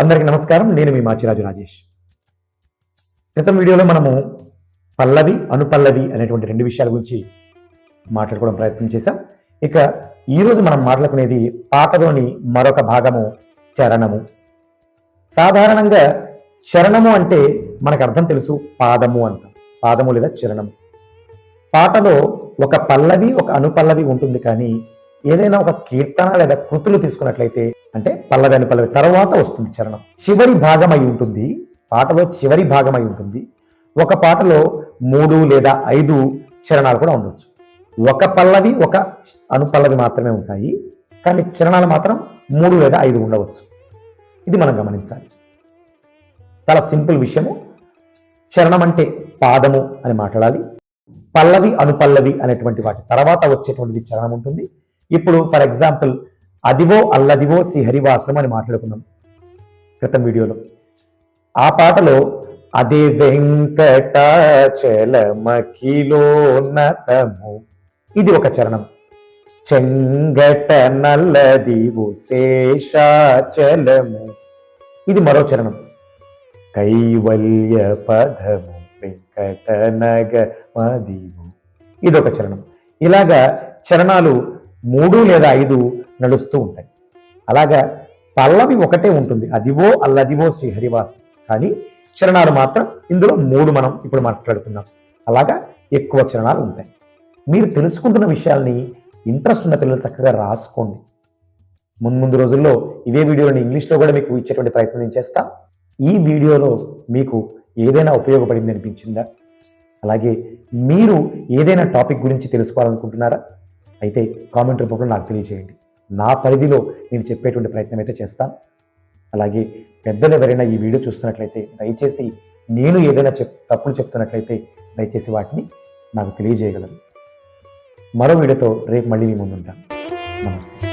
అందరికీ నమస్కారం. నేను మీ మాచిరాజు రాజేష్. క్రితం వీడియోలో మనము పల్లవి అనుపల్లవి అనేటువంటి రెండు విషయాల గురించి మాట్లాడుకోవడం ప్రయత్నం చేశాం. ఇక ఈరోజు మనం మాట్లాడుకునేది పాటలోని మరొక భాగము చరణము. సాధారణంగా చరణము అంటే మనకు అర్థం తెలుసు, పాదము అంటాం. పాదము లేదా చరణము. పాటలో ఒక పల్లవి ఒక అనుపల్లవి ఉంటుంది, కానీ ఏదైనా ఒక కీర్తన లేదా కృతులు తీసుకున్నట్లయితే అంటే పల్లవి అనుపల్లవి తర్వాత వస్తుంది చరణం. చివరి భాగం అయి ఉంటుంది, పాటలో చివరి భాగం అయి ఉంటుంది. ఒక పాటలో 3 లేదా 5 చరణాలు కూడా ఉండొచ్చు. ఒక పల్లవి ఒక అనుపల్లవి మాత్రమే ఉంటాయి, కానీ చరణాలు మాత్రం 3 లేదా 5 ఉండవచ్చు. ఇది మనం గమనించాలి. చాలా సింపుల్ విషయము. చరణం అంటే పాదము అని మాట్లాడాలి. పల్లవి అనుపల్లవి అనేటువంటి వాటి తర్వాత వచ్చేటువంటిది చరణం ఉంటుంది. ఇప్పుడు ఫర్ ఎగ్జాంపుల్ అదివో అల్లదివో శ్రీహరివాసం అని మాట్లాడుకున్నాం క్రితం వీడియోలో. ఆ పాటలో అదే వెంకటాచలమఖిలోన్నతము, ఇది ఒక చరణం. చెంగట నల్లదివు శేషాచలము, ఇది మరో చరణం. కైవల్య పదము వెంకటనగమదివు, ఇదొక చరణం. ఇలాగా చరణాలు 3 లేదా 5 నడుస్తూ ఉంటాయి. అలాగా పల్లవి ఒకటే ఉంటుంది, అదివో అల్లదివో శ్రీహరివాసం, కానీ చరణాలు మాత్రం ఇందులో 3 మనం ఇప్పుడు మాట్లాడుకున్నాం. అలాగా ఎక్కువ చరణాలు ఉంటాయి. మీరు తెలుసుకుంటున్న విషయాల్ని ఇంట్రెస్ట్ ఉన్న పిల్లలు చక్కగా రాసుకోండి. ముందు రోజుల్లో ఇవే వీడియోని ఇంగ్లీష్లో కూడా మీకు ఇచ్చేటువంటి ప్రయత్నం నేను చేస్తా. ఈ వీడియోలో మీకు ఏదైనా ఉపయోగపడింది అనిపించిందా? అలాగే మీరు ఏదైనా టాపిక్ గురించి తెలుసుకోవాలనుకుంటున్నారా? అయితే కామెంట్ రూపంలో నాకు తెలియజేయండి. నా పరిధిలో నేను చెప్పేటువంటి ప్రయత్నం అయితే చేస్తాను. అలాగే పెద్దలు ఎవరైనా ఈ వీడియో చూస్తున్నట్లయితే దయచేసి నేను ఏదైనా తప్పులు చెప్తున్నట్లయితే దయచేసి వాటిని నాకు తెలియజేయగలరు. మరో వీడియోతో రేపు మళ్ళీ మీ ముందుంటాను. నమస్తే.